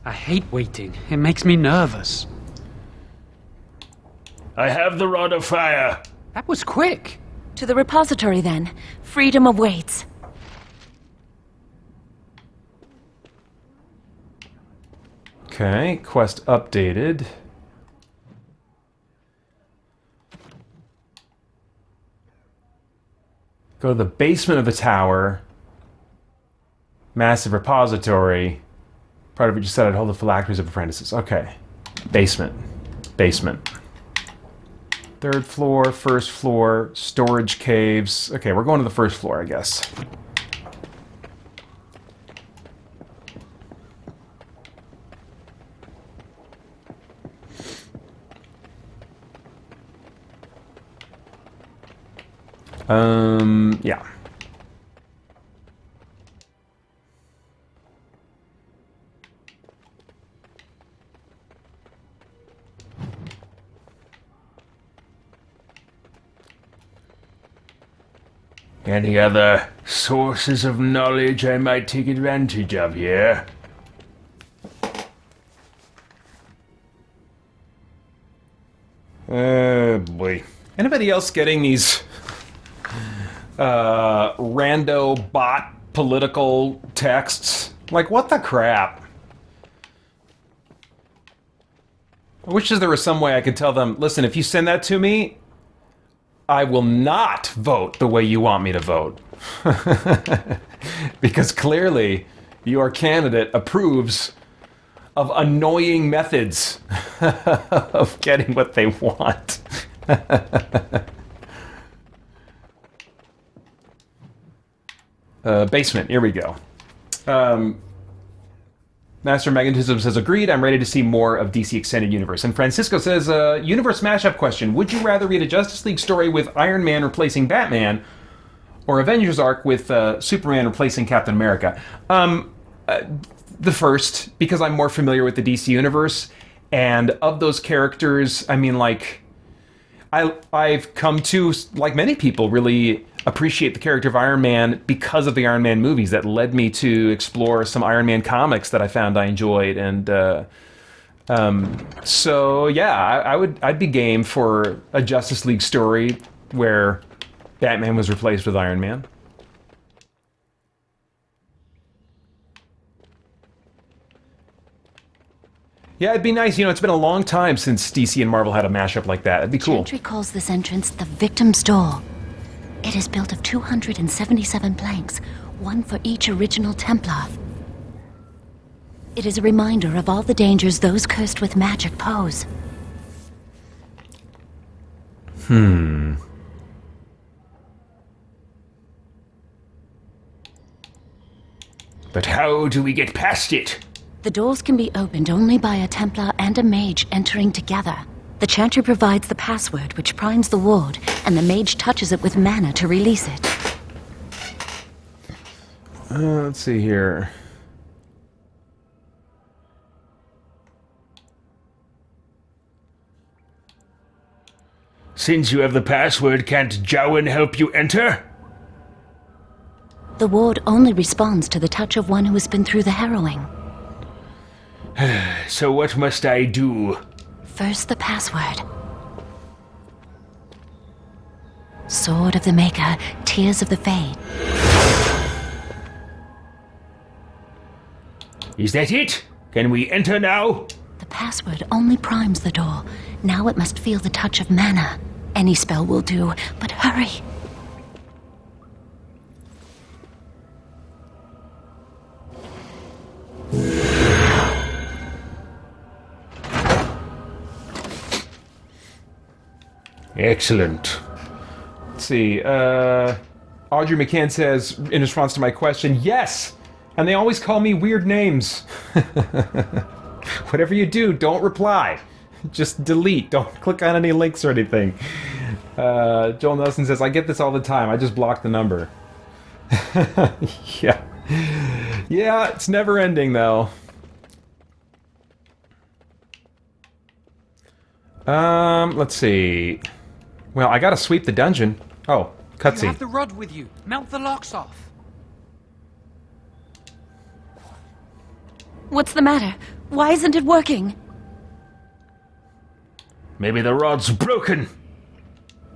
I hate waiting. It makes me nervous. I have the rod of fire. That was quick. To the repository, then. Freedom awaits. Okay, quest updated. Go to the basement of the tower. Massive repository. Part of it just said I'd hold the phylacteries of apprentices. Okay. Basement. Basement. Third floor, first floor, storage caves. Okay, we're going to the first floor, I guess. Yeah. Any other sources of knowledge I might take advantage of here? Boy. Anybody else getting these rando bot political texts? Like, what the crap? I wish there was some way I could tell them, listen, if you send that to me, I will not vote the way you want me to vote. Because clearly, your candidate approves of annoying methods of getting what they want. Basement, here we go. Master Magnetism says, agreed, I'm ready to see more of DC Extended Universe. And Francisco says, universe mashup question. Would you rather read a Justice League story with Iron Man replacing Batman, or Avengers arc with Superman replacing Captain America? The first, because I'm more familiar with the DC Universe, and of those characters, I mean, like, I've come to, like many people, really appreciate the character of Iron Man because of the Iron Man movies that led me to explore some Iron Man comics that I found I enjoyed. And so yeah, I'd be game for a Justice League story where Batman was replaced with Iron Man. Yeah, it'd be nice. You know, it's been a long time since DC and Marvel had a mashup like that. It'd be cool. Chantry calls this entrance the Victim's Door. It is built of 277 planks, one for each original Templar. It is a reminder of all the dangers those cursed with magic pose. But how do we get past it? The doors can be opened only by a Templar and a mage entering together. The Chantry provides the password, which primes the ward, and the mage touches it with mana to release it. Let's see here. Since you have the password, can't Jowan help you enter? The ward only responds to the touch of one who has been through the harrowing. So what must I do? First, the password. Sword of the Maker, Tears of the Fade. Is that it? Can we enter now? The password only primes the door. Now it must feel the touch of mana. Any spell will do, but hurry. Excellent. Let's see. Audrey McCann says, in response to my question, yes! And they always call me weird names. Whatever you do, don't reply. Just delete. Don't click on any links or anything. Joel Nelson says, I get this all the time. I just block the number. Yeah. Yeah, it's never ending, though. Let's see. Well, I gotta sweep the dungeon. Oh, You cutscene. have the rod with you. Melt the locks off. What's the matter? Why isn't it working? Maybe the rod's broken.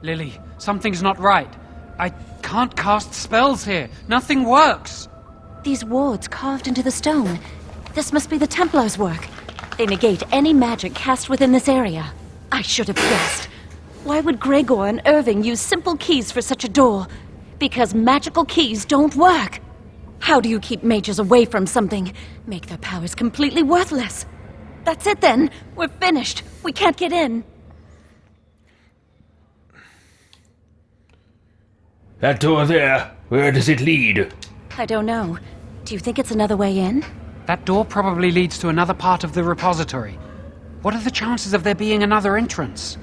Lily, something's not right. I can't cast spells here. Nothing works. These wards carved into the stone. This must be the Templars' work. They negate any magic cast within this area. I should have guessed. Why would Gregor and Irving use simple keys for such a door? Because magical keys don't work. How do you keep mages away from something? Make their powers completely worthless. That's it then. We're finished. We can't get in. That door there, where does it lead? I don't know. Do you think it's another way in? That door probably leads to another part of the repository. What are the chances of there being another entrance?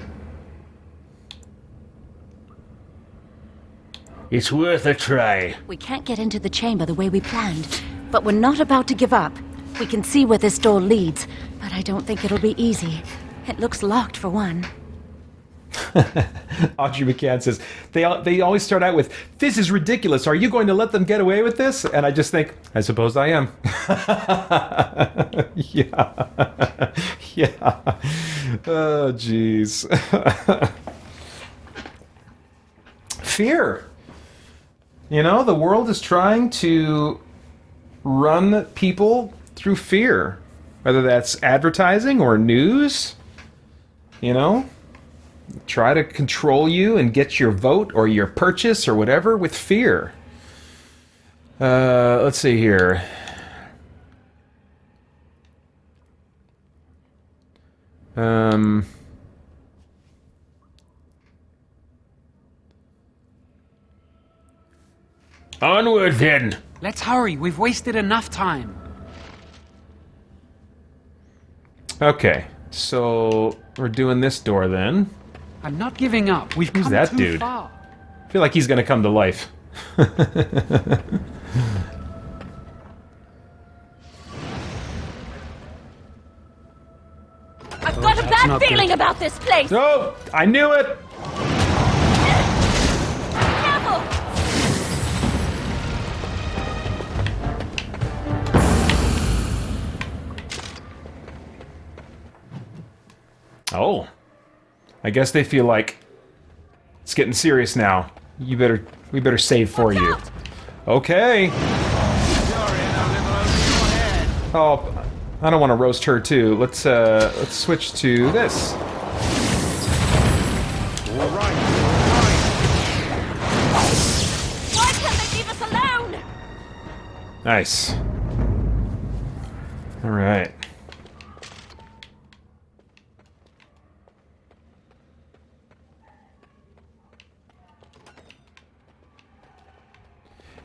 It's worth a try. We can't get into the chamber the way we planned, but we're not about to give up. We can see where this door leads, but I don't think it'll be easy. It looks locked for one. Audrey McCann says, they always start out with, "This is ridiculous. Are you going to let them get away with this?" And I just think, I suppose I am. Yeah. Yeah. Oh, jeez. Fear. You know, the world is trying to run people through fear. Whether that's advertising or news. You know? Try to control you and get your vote or your purchase or whatever with fear. Let's see here. Onward then. Let's hurry. We've wasted enough time. Okay, so we're doing this door then. I'm not giving up. We've Who's come that too dude? far. I feel like he's gonna come to life. I've got a bad not feeling good. about this place! Oh, I knew it! Careful! Oh. I guess they feel like it's getting serious now. We better save for Watch you. out! Okay. Oh, I don't want to roast her too. Let's switch to this. Why can't they leave us alone? Nice. All right.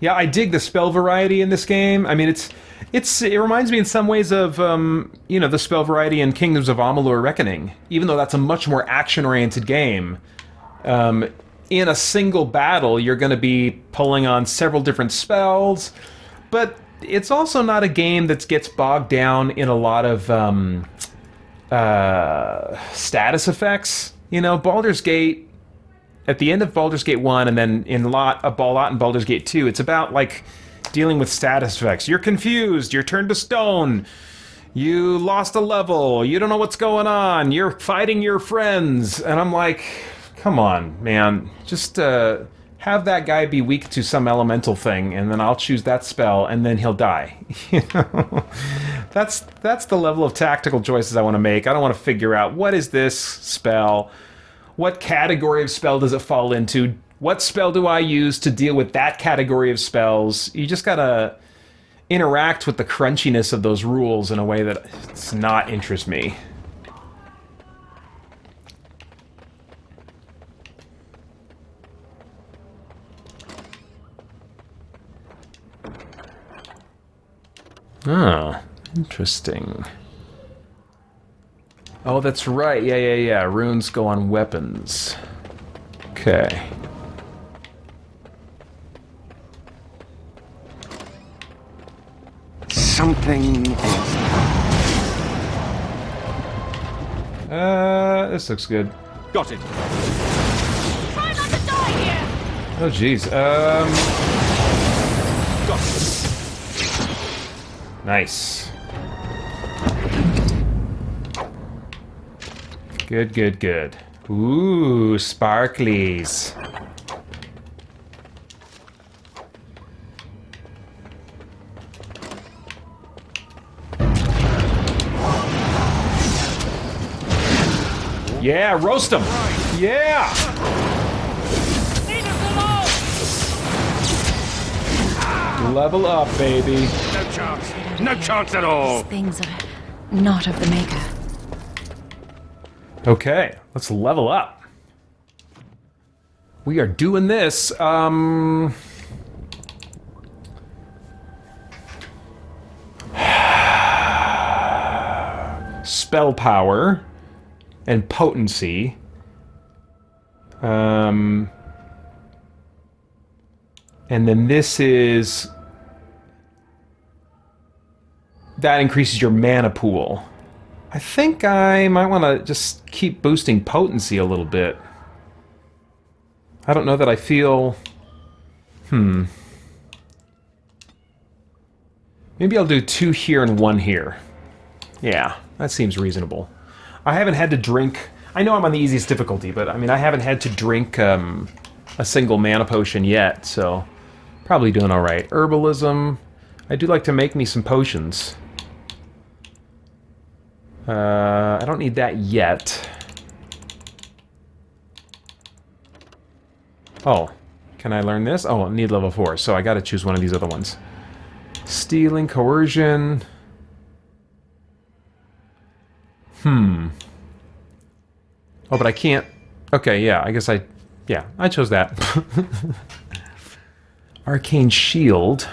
Yeah, I dig the spell variety in this game. I mean, it reminds me in some ways of you know, the spell variety in Kingdoms of Amalur: Reckoning. Even though that's a much more action-oriented game, in a single battle, you're going to be pulling on several different spells, but it's also not a game that gets bogged down in a lot of status effects. You know, Baldur's Gate. At the end of Baldur's Gate 1 and then in a lot in Baldur's Gate 2, it's about, like, dealing with status effects. You're confused, you're turned to stone, you lost a level, you don't know what's going on, you're fighting your friends. And I'm like, come on, man. Just have that guy be weak to some elemental thing, and then I'll choose that spell, and then he'll die. You know? That's the level of tactical choices I want to make. I don't want to figure out, what is this spell? What category of spell does it fall into? What spell do I use to deal with that category of spells? You just gotta interact with the crunchiness of those rules in a way that does not interest me. Ah, interesting. Oh, that's right. Yeah. Runes go on weapons. Okay. Something is... This looks good. Got it. Try not to die here! Oh, jeez. Got it. Nice. Good, good, good. Ooh, sparklies. Yeah, roast them. Yeah. Level up, baby. No chance. No chance at all. These things are not of the maker. Okay, let's level up. We are doing this. Spell power and potency. And then this is... That increases your mana pool. I think I might want to just keep boosting potency a little bit. I don't know that I feel... Maybe I'll do 2 here and 1 here. Yeah, that seems reasonable. I haven't had to drink... I know I'm on the easiest difficulty, but I mean, I haven't had to drink a single mana potion yet, so... Probably doing alright. Herbalism. I do like to make me some potions. I don't need that yet. Oh, can I learn this? Oh, I need level 4, so I gotta choose one of these other ones. Stealing, coercion... Oh, but I can't... Okay, yeah, I guess I... Yeah, I chose that. Arcane Shield...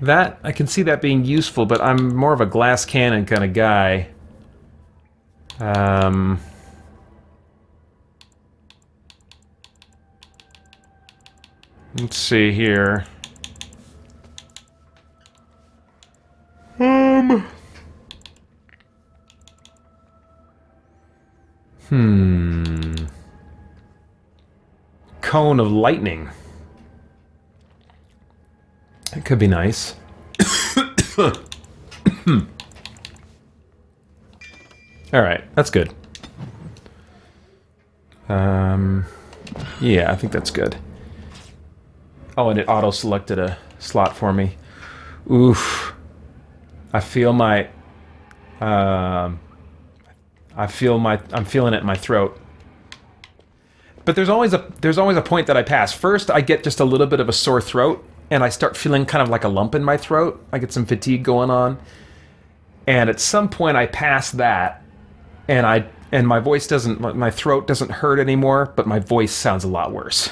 That, I can see that being useful, but I'm more of a glass cannon kind of guy. Let's see here. Cone of lightning. That could be nice. Alright, that's good. Yeah, I think that's good. Oh, and it auto-selected a slot for me. Oof. I'm feeling it in my throat. But there's always a point that I pass. First, I get just a little bit of a sore throat, and I start feeling kind of like a lump in my throat. I get some fatigue going on. And at some point I pass that, and my voice doesn't, my throat doesn't hurt anymore, but my voice sounds a lot worse.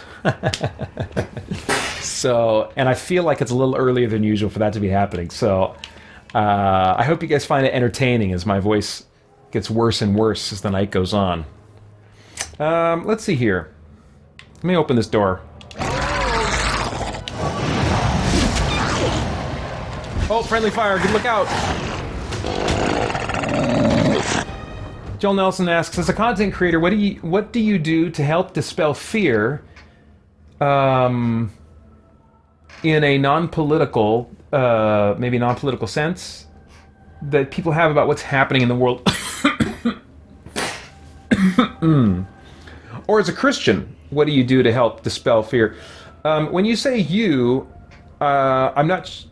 So, and I feel like it's a little earlier than usual for that to be happening. So, I hope you guys find it entertaining as my voice gets worse and worse as the night goes on. Let's see here. Let me open this door. Oh, friendly fire, good look out! Joel Nelson asks, as a content creator, what do you do to help dispel fear in a non-political, maybe non-political sense that people have about what's happening in the world? Or as a Christian, what do you do to help dispel fear? When you say you, I'm not...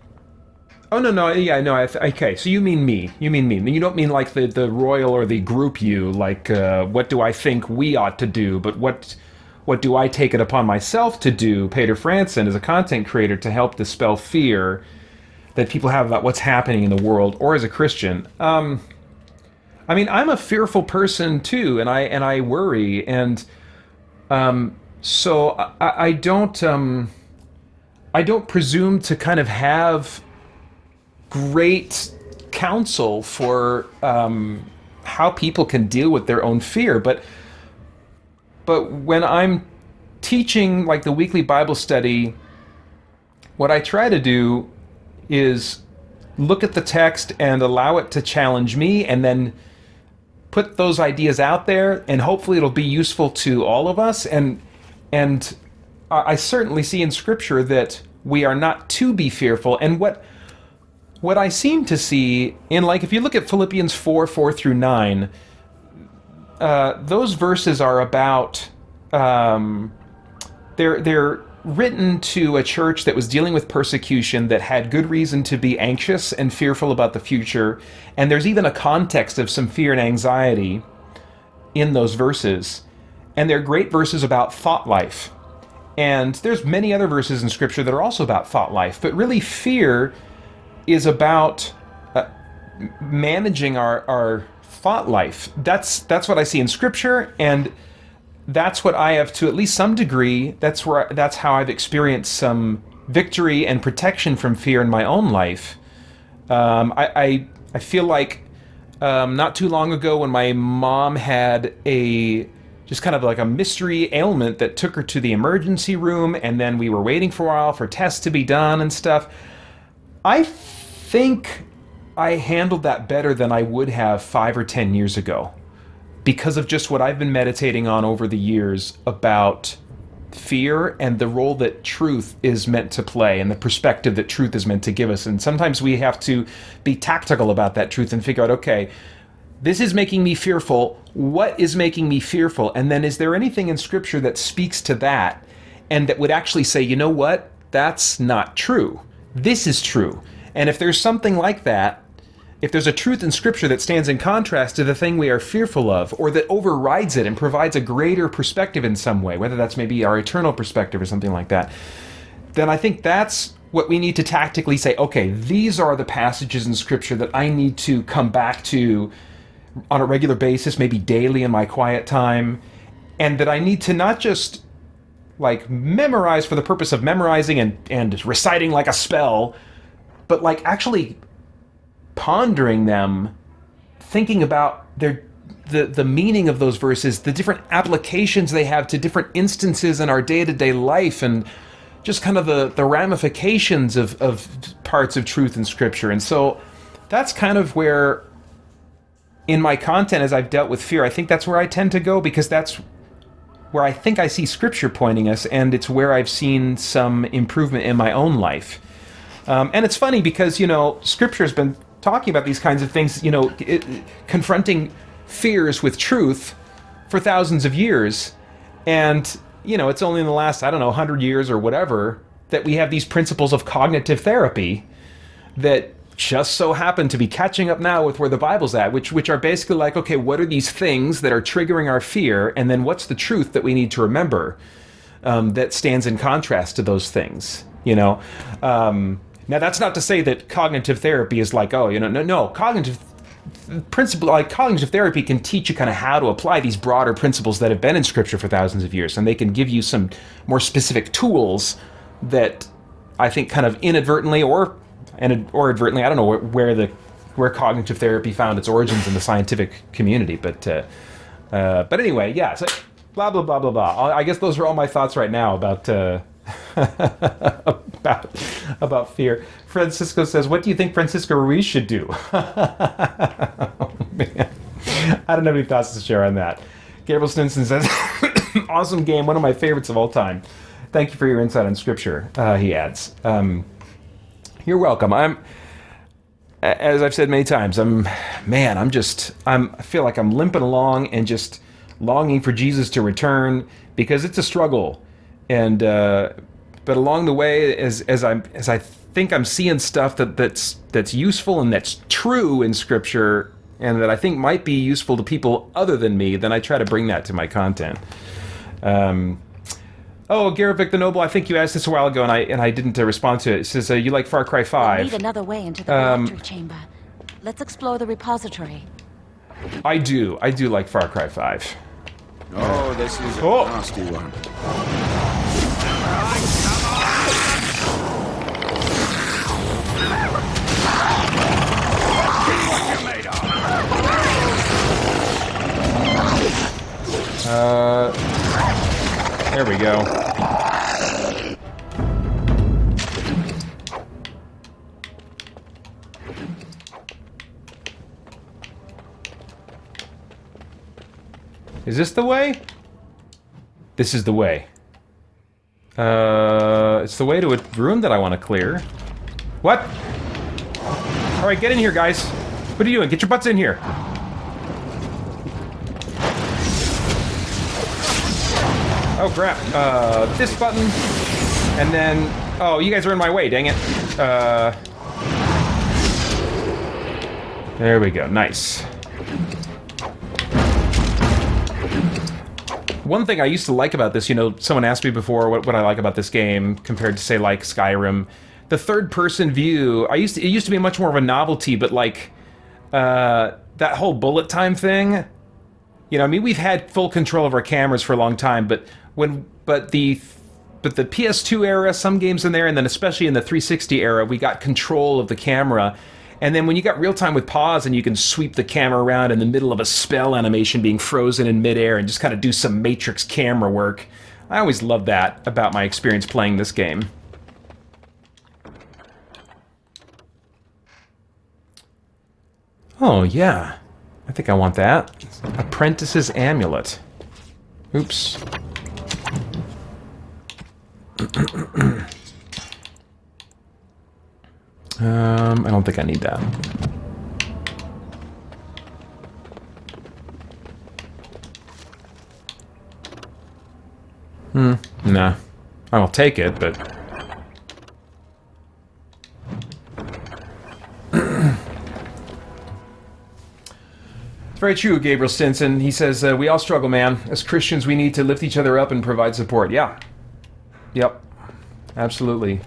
Oh, no, yeah, no, okay, so you mean me. You mean me. You don't mean like the royal or the group you, like, what do I think we ought to do, but what do I take it upon myself to do, Peter Franson, as a content creator, to help dispel fear that people have about what's happening in the world, or as a Christian? I mean, I'm a fearful person, too, and I worry, and so I don't presume to kind of have great counsel for how people can deal with their own fear, but when I'm teaching like the weekly Bible study, what I try to do is look at the text and allow it to challenge me, and then put those ideas out there, and hopefully it'll be useful to all of us. And I certainly see in Scripture that we are not to be fearful, and what what I seem to see in, like, if you look at Philippians 4 through 9, those verses are about, they're written to a church that was dealing with persecution, that had good reason to be anxious and fearful about the future, and there's even a context of some fear and anxiety in those verses, and they're great verses about thought life. And there's many other verses in Scripture that are also about thought life, but really fear is about managing our thought life. That's what I see in Scripture, and that's what I have, to at least some degree, that's how I've experienced some victory and protection from fear in my own life. I feel like not too long ago, when my mom had just kind of like a mystery ailment that took her to the emergency room, and then we were waiting for a while for tests to be done and stuff, I think I handled that better than I would have 5 or 10 years ago, because of just what I've been meditating on over the years about fear and the role that truth is meant to play and the perspective that truth is meant to give us. And sometimes we have to be tactical about that truth and figure out, okay, this is making me fearful. What is making me fearful? And then is there anything in Scripture that speaks to that and that would actually say, you know what, that's not true. This is true. And if there's something like that, if there's a truth in Scripture that stands in contrast to the thing we are fearful of, or that overrides it and provides a greater perspective in some way, whether that's maybe our eternal perspective or something like that, then I think that's what we need to tactically say, okay, these are the passages in Scripture that I need to come back to on a regular basis, maybe daily in my quiet time, and that I need to not just like memorize for the purpose of memorizing and reciting like a spell, but like actually pondering them, thinking about the meaning of those verses, the different applications they have to different instances in our day-to-day life, and just kind of the ramifications of parts of truth in Scripture. And so that's kind of where, in my content, as I've dealt with fear, I think that's where I tend to go, because that's where I think I see Scripture pointing us, and it's where I've seen some improvement in my own life. And it's funny because, Scripture has been talking about these kinds of things, confronting fears with truth for thousands of years. And, it's only in the last, 100 years or whatever, that we have these principles of cognitive therapy that just so happen to be catching up now with where the Bible's at, which are basically like, okay, what are these things that are triggering our fear? And then what's the truth that we need to remember that stands in contrast to those things, Now, that's not to say that cognitive therapy is like, no. Cognitive therapy can teach you kind of how to apply these broader principles that have been in Scripture for thousands of years, and they can give you some more specific tools that I think kind of inadvertently or advertently, I don't know where cognitive therapy found its origins in the scientific community, but anyway, yeah. So blah blah blah blah blah. I guess those are all my thoughts right now about. about fear. Francisco says, what do you think Francisco Ruiz should do? Oh, man. I don't have any thoughts to share on that. Gabriel Stinson says, awesome game, one of my favorites of all time. Thank you for your insight on Scripture, he adds. You're welcome. As I've said many times, I feel like I'm limping along and just longing for Jesus to return, because it's a struggle. And but along the way, as I think I'm seeing stuff that's useful and that's true in Scripture, and that I think might be useful to people other than me, then I try to bring that to my content. Garavik the Noble, I think you asked this a while ago, and I didn't respond to it. It says you like Far Cry 5. We'll need another way into the electric chamber. Let's explore the repository. I do like Far Cry 5. Oh, this is a nasty one. There we go. Is this the way? This is the way. It's the way to a room that I want to clear. What? Alright, get in here, guys. What are you doing? Get your butts in here. Oh, crap. This button. And then... Oh, you guys are in my way, dang it. There we go. Nice. One thing I used to like about this, you know, someone asked me before what I like about this game compared to, say, like, Skyrim. The third-person view, it used to be much more of a novelty, but, like, that whole bullet time thing... You know, I mean, we've had full control of our cameras for a long time, but the PS2 era, some games in there, and then especially in the 360 era, we got control of the camera. And then when you got real time with pause and you can sweep the camera around in the middle of a spell animation being frozen in midair and just kind of do some Matrix camera work, I always loved that about my experience playing this game. Oh, yeah. I think I want that. Apprentice's Amulet. Oops. I don't think I need that. Nah. I will take it, but... It's very true, Gabriel Stinson. He says, we all struggle, man. As Christians, we need to lift each other up and provide support. Yeah. Yep. Absolutely.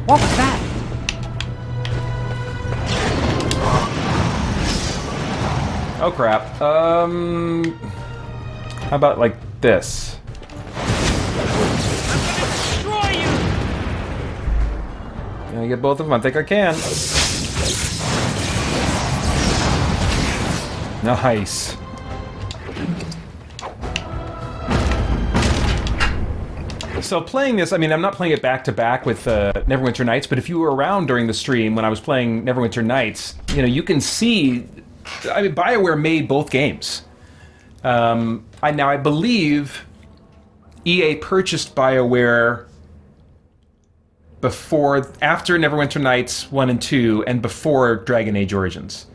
What was that? Oh, crap. How about, like, this? Destroy you! Can I get both of them? I think I can. Nice. So playing this, I mean, I'm not playing it back-to-back with Neverwinter Nights, but if you were around during the stream when I was playing Neverwinter Nights, you know, you can see... I mean, BioWare made both games. I believe EA purchased BioWare after Neverwinter Nights 1 and 2, and before Dragon Age Origins.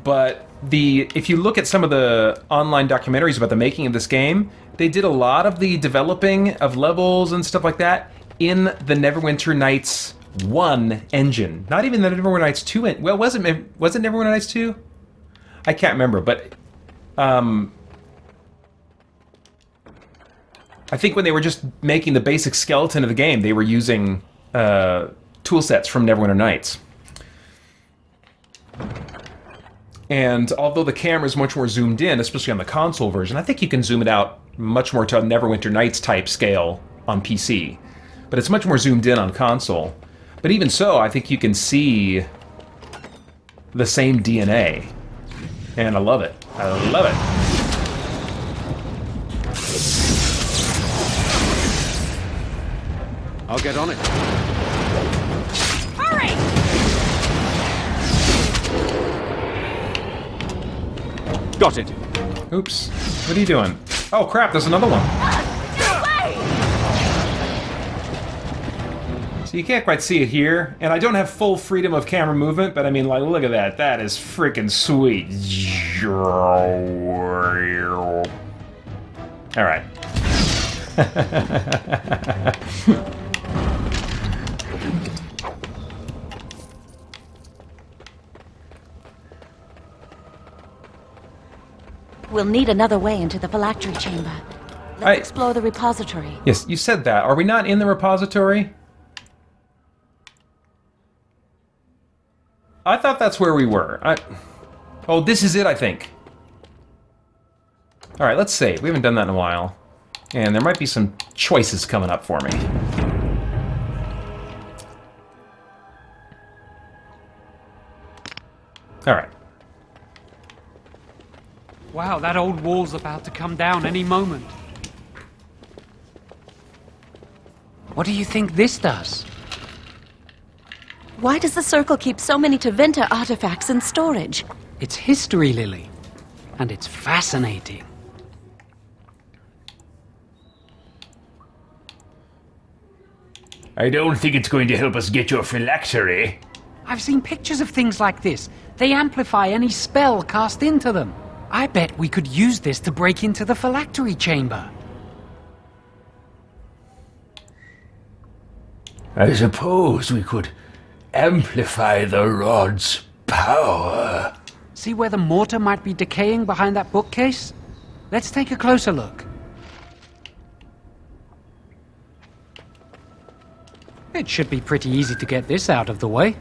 But if you look at some of the online documentaries about the making of this game, they did a lot of the developing of levels and stuff like that in the Neverwinter Nights 1 engine. Not even the Neverwinter Nights 2 well, was it Neverwinter Nights 2? I can't remember, but I think when they were just making the basic skeleton of the game, they were using tool sets from Neverwinter Nights. And although the camera is much more zoomed in, especially on the console version, I think you can zoom it out much more to a Neverwinter Nights type scale on PC. But it's much more zoomed in on console. But even so, I think you can see the same DNA. And I love it. I love it. I'll get on it. Hurry! Got it. Oops. What are you doing? Oh crap, there's another one. So you can't quite see it here, and I don't have full freedom of camera movement, but I mean, like, look at that. That is freaking sweet. Alright. We'll need another way into the phylactery chamber. Let's explore the repository. Yes, you said that. Are we not in the repository? I thought that's where we were. Oh, this is it, I think. Alright, let's save. We haven't done that in a while. And there might be some choices coming up for me. Alright. Wow, that old wall's about to come down any moment. What do you think this does? Why does the circle keep so many Teventa artifacts in storage? It's history, Lily. And it's fascinating. I don't think it's going to help us get your phylactery. I've seen pictures of things like this. They amplify any spell cast into them. I bet we could use this to break into the phylactery chamber. I suppose we could amplify the rod's power. See where the mortar might be decaying behind that bookcase? Let's take a closer look. It should be pretty easy to get this out of the way.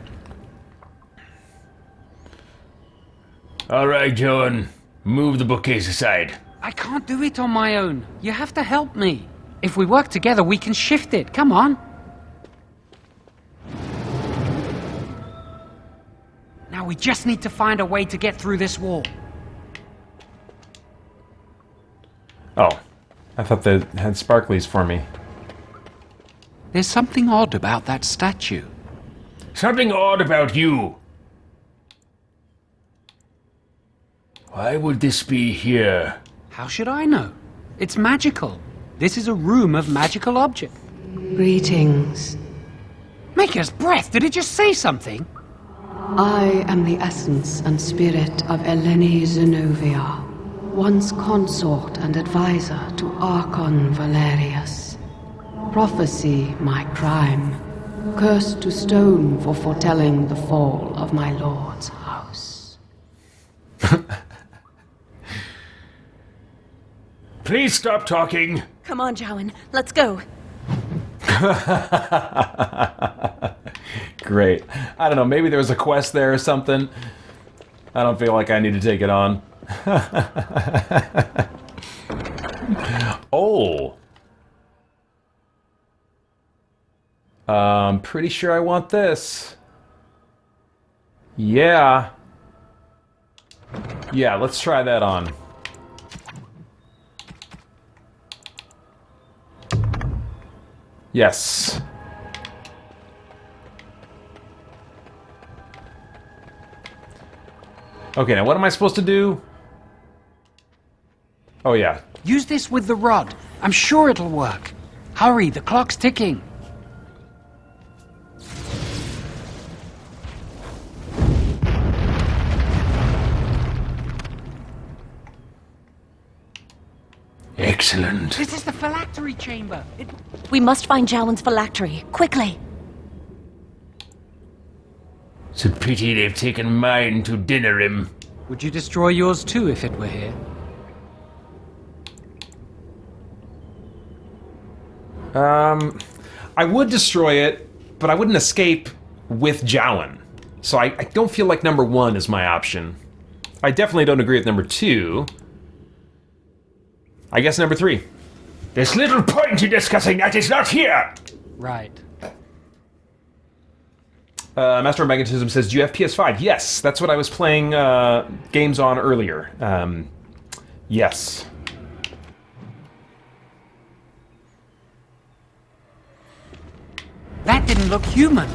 All right, John. Move the bookcase aside. I can't do it on my own. You have to help me. If we work together, we can shift it. Come on. Now we just need to find a way to get through this wall. Oh, I thought they had sparklies for me. There's something odd about that statue. Something odd about you. Why would this be here? How should I know? It's magical. This is a room of magical objects. Greetings. Maker's breath, did it just say something? I am the essence and spirit of Eleni Zenobia, once consort and advisor to Archon Valerius. Prophecy my crime, cursed to stone for foretelling the fall of my lord's house. Please stop talking. Come on, Jowan, let's go. Great. I don't know, maybe there was a quest there or something. I don't feel like I need to take it on. Oh. I'm pretty sure I want this. Yeah. Yeah, let's try that on. Yes. Okay, now what am I supposed to do? Oh, yeah. Use this with the rod. I'm sure it'll work. Hurry, the clock's ticking. Excellent. This is the phylactery chamber. We must find Jowan's phylactery, quickly. It's a pity they've taken mine to dinner him. Would you destroy yours too if it were here? I would destroy it, but I wouldn't escape with Jowan. So I don't feel like number 1 is my option. I definitely don't agree with number 2. I guess number 3. There's little point in discussing that. It's not here. Right. Master of Magnetism says, do you have PS5? Yes, that's what I was playing games on earlier. Yes. That didn't look human.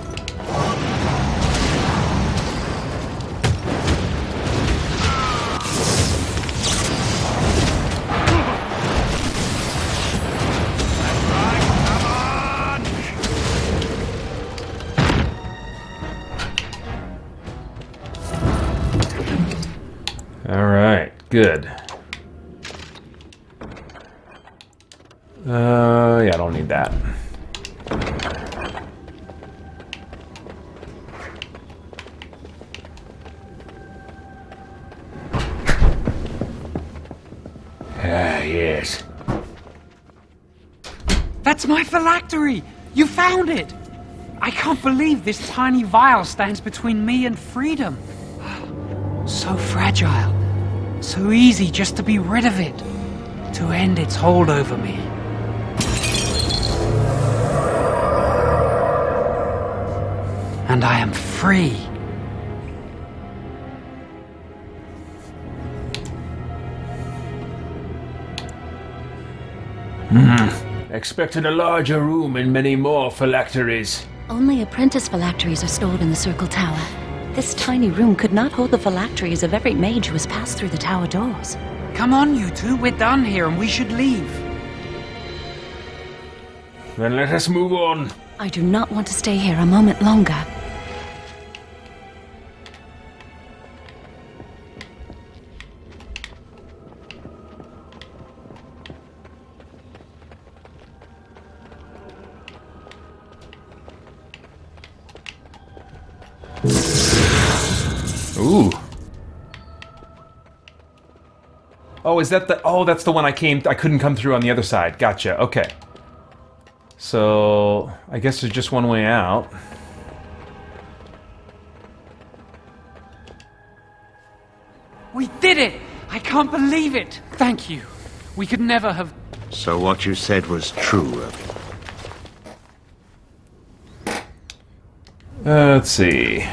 All right, good. Yeah, I don't need that. Ah, yes. That's my phylactery! You found it! I can't believe this tiny vial stands between me and freedom. So fragile. So easy just to be rid of it. To end its hold over me. And I am free. Expected a larger room and many more phylacteries. Only apprentice phylacteries are stored in the Circle Tower. This tiny room could not hold the phylacteries of every mage who has passed through the tower doors. Come on, you two. We're done here and we should leave. Then let us move on. I do not want to stay here a moment longer. Ooh. Oh, is that the... Oh, that's the one I couldn't come through on the other side. Gotcha. Okay. So, I guess there's just one way out. We did it! I can't believe it! Thank you. We could never have... So what you said was true. Let's see.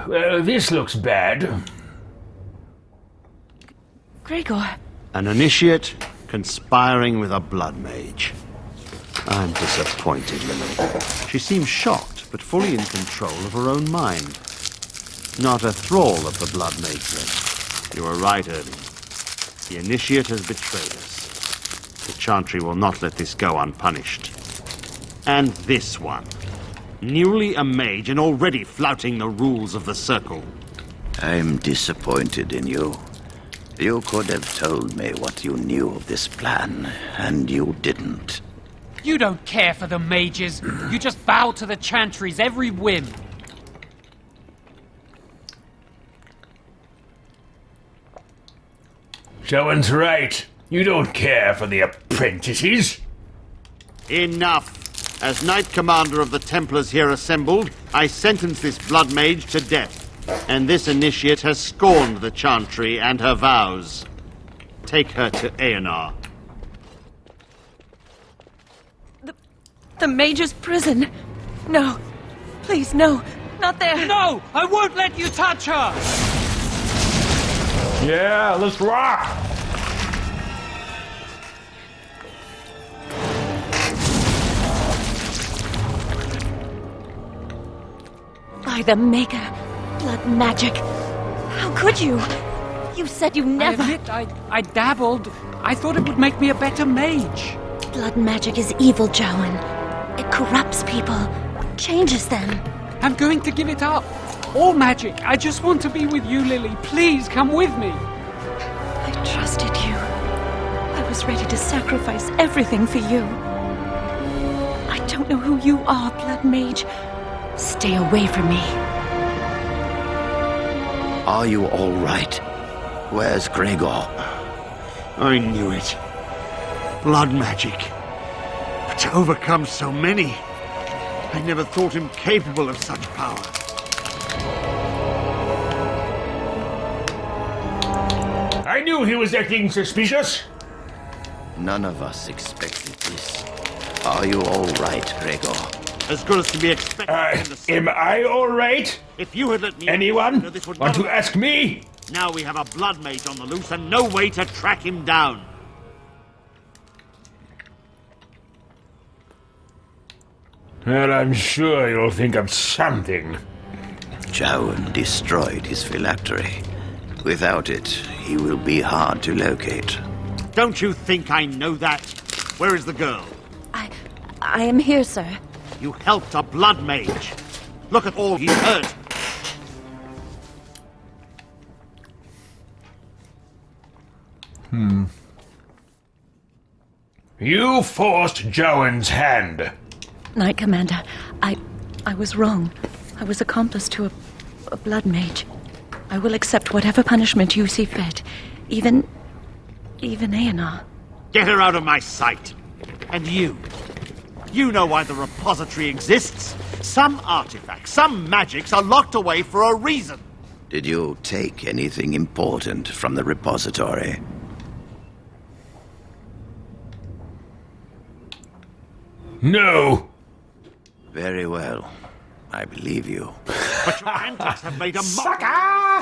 Well, this looks bad. Gregor. An initiate conspiring with a blood mage. I'm disappointed, Lily. She seems shocked, but fully in control of her own mind. Not a thrall of the blood mage, then. You were right, Irving. The initiate has betrayed us. The Chantry will not let this go unpunished. And this one. Newly a mage and already flouting the rules of the Circle. I'm disappointed in you. You could have told me what you knew of this plan, and you didn't. You don't care for the mages. You just bow to the Chantry's every whim. Joan's right. You don't care for the apprentices. Enough! As Knight Commander of the Templars here assembled, I sentence this blood mage to death. And this initiate has scorned the Chantry and her vows. Take her to Aenar. The mage's prison. No. Please, no. Not there. No! I won't let you touch her! Yeah, let's rock! By the Maker. Blood magic. How could you? You said you never... I admit, I dabbled. I thought it would make me a better mage. Blood magic is evil, Jowan. It corrupts people. Changes them. I'm going to give it up. All magic. I just want to be with you, Lily. Please come with me. I trusted you. I was ready to sacrifice everything for you. I don't know who you are, Blood Mage. Stay away from me. Are you all right? Where's Gregor? I knew it. Blood magic. But to overcome so many, I never thought him capable of such power. I knew he was acting suspicious. None of us expected this. Are you all right, Gregor? As good as to be expected. in the Am I all right? If you had let me... Anyone this would want not to have- ask me? Now we have a blood mage on the loose and no way to track him down. Well, I'm sure you'll think of something. Jowan destroyed his phylactery. Without it, he will be hard to locate. Don't you think I know that? Where is the girl? I am here, sir. You helped a blood mage. Look at all he's hurt. You forced Joan's hand. Knight Commander, I was wrong. I was accomplice to a blood mage. I will accept whatever punishment you see fit. Even Aenar. Get her out of my sight. And you. You know why the repository exists. Some artifacts, some magics are locked away for a reason. Did you take anything important from the repository? No. Very well. I believe you. But your antics have made a mockery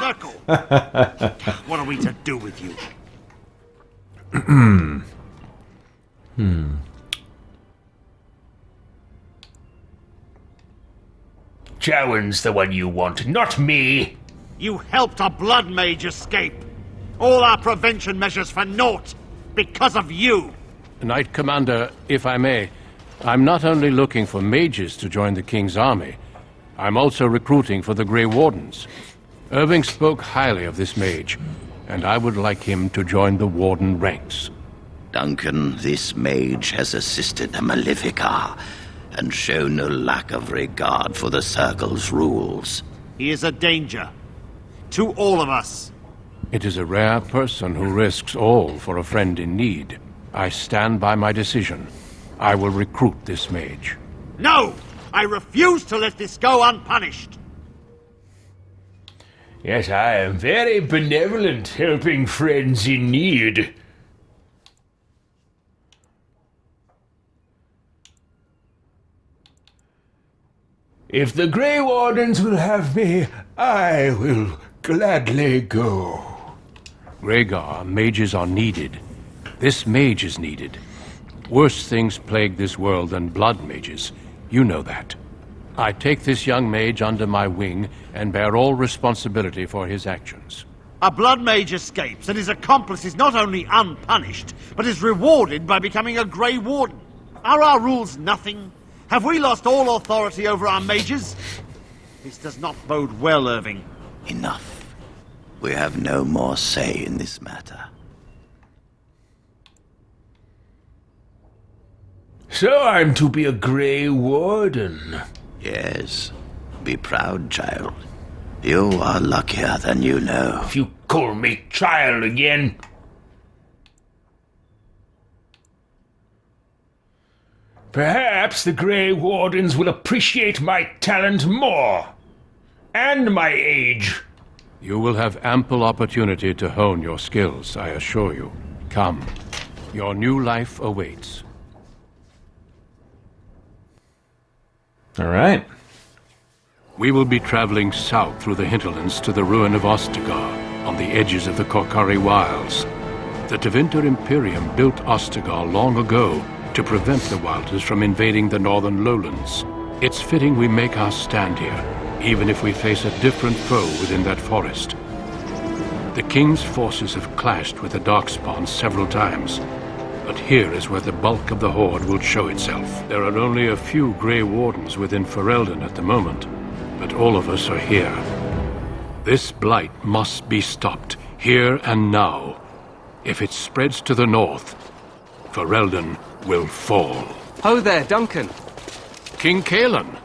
of the Circle. What are we to do with you? Chowan's the one you want, not me. You helped a blood mage escape. All our prevention measures for naught because of you. Knight Commander, if I may, I'm not only looking for mages to join the King's army, I'm also recruiting for the Grey Wardens. Irving spoke highly of this mage, and I would like him to join the Warden ranks. Duncan, this mage has assisted the Malefica and shown no lack of regard for the Circle's rules. He is a danger to all of us. It is a rare person who risks all for a friend in need. I stand by my decision. I will recruit this mage. No! I refuse to let this go unpunished. Yes, I am very benevolent, helping friends in need. If the Grey Wardens will have me, I will gladly go. Rhaegar, mages are needed. This mage is needed. Worse things plague this world than blood mages. You know that. I take this young mage under my wing and bear all responsibility for his actions. A blood mage escapes and his accomplice is not only unpunished, but is rewarded by becoming a Grey Warden. Are our rules nothing? Have we lost all authority over our mages? This does not bode well, Irving. Enough. We have no more say in this matter. So I'm to be a Grey Warden. Yes. Be proud, child. You are luckier than you know. If you call me child again. Perhaps the Grey Wardens will appreciate my talent more. And my age. You will have ample opportunity to hone your skills, I assure you. Come. Your new life awaits. All right. We will be traveling south through the hinterlands to the ruin of Ostagar, on the edges of the Korkari Wilds. The Tevinter Imperium built Ostagar long ago to prevent the Wilders from invading the northern lowlands. It's fitting we make our stand here, even if we face a different foe within that forest. The King's forces have clashed with the Darkspawn several times, but here is where the bulk of the Horde will show itself. There are only a few Grey Wardens within Ferelden at the moment, but all of us are here. This blight must be stopped, here and now. If it spreads to the north, Ferelden will fall. Ho there, Duncan. King Kaelan.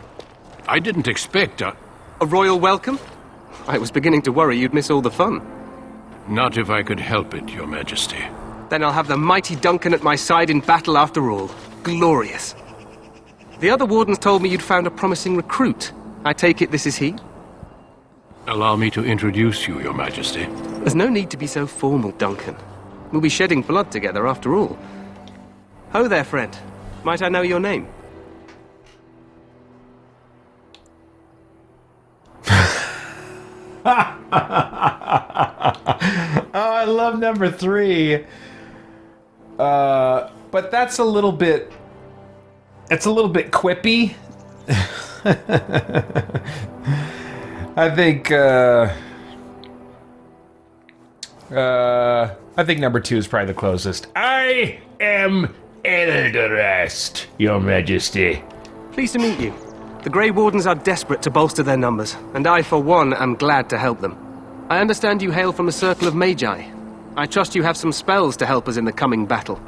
I didn't expect a royal welcome? I was beginning to worry you'd miss all the fun. Not if I could help it, Your Majesty. Then I'll have the mighty Duncan at my side in battle after all. Glorious. The other wardens told me you'd found a promising recruit. I take it this is he? Allow me to introduce you, Your Majesty. There's no need to be so formal, Duncan. We'll be shedding blood together after all. Ho there, friend. Might I know your name? Oh, I love number 3. But that's a little bit... It's a little bit quippy. I think number 2 is probably the closest. I am Elderast, Your Majesty. Pleased to meet you. The Grey Wardens are desperate to bolster their numbers, and I, for one, am glad to help them. I understand you hail from the Circle of Magi. I trust you have some spells to help us in the coming battle.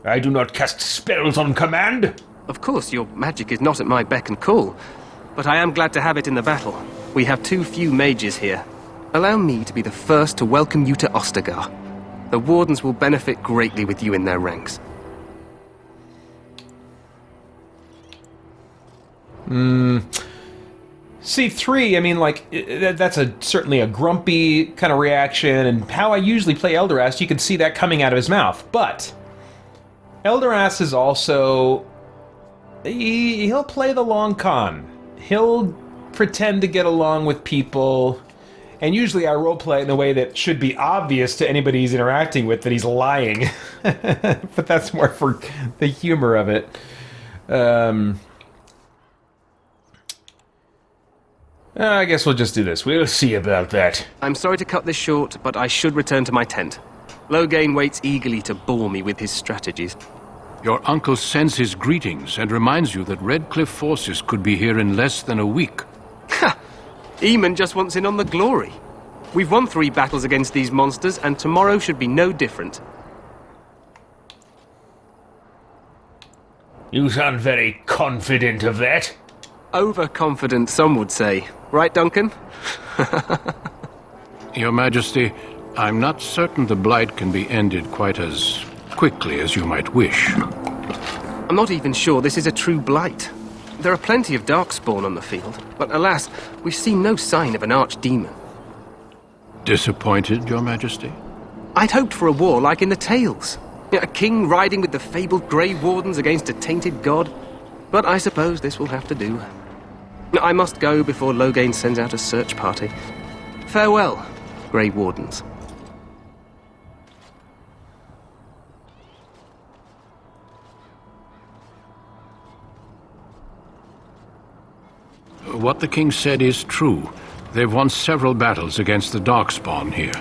I do not cast spells on command. Of course, your magic is not at my beck and call, but I am glad to have it in the battle. We have too few mages here. Allow me to be the first to welcome you to Ostagar. The Wardens will benefit greatly with you in their ranks. C3, I mean, like, that's certainly a grumpy kind of reaction, and how I usually play Elderast, you can see that coming out of his mouth. But Elderast is also... He'll play the long con. He'll pretend to get along with people, and usually I roleplay in a way that should be obvious to anybody he's interacting with that he's lying. But that's more for the humor of it. I guess we'll just do this. We'll see about that. I'm sorry to cut this short, but I should return to my tent. Loghain waits eagerly to bore me with his strategies. Your uncle sends his greetings and reminds you that Redcliffe forces could be here in less than a week. Ha! Eamon just wants in on the glory. We've won 3 battles against these monsters, and tomorrow should be no different. You sound very confident of that. Overconfident, some would say. Right, Duncan? Your Majesty, I'm not certain the Blight can be ended quite as quickly as you might wish. I'm not even sure this is a true blight. There are plenty of Darkspawn on the field, but alas, we've seen no sign of an archdemon. Disappointed, Your Majesty? I'd hoped for a war like in the tales. A king riding with the fabled Grey Wardens against a tainted god. But I suppose this will have to do. I must go before Loghain sends out a search party. Farewell, Grey Wardens. What the king said is true. They've won several battles against the Darkspawn here.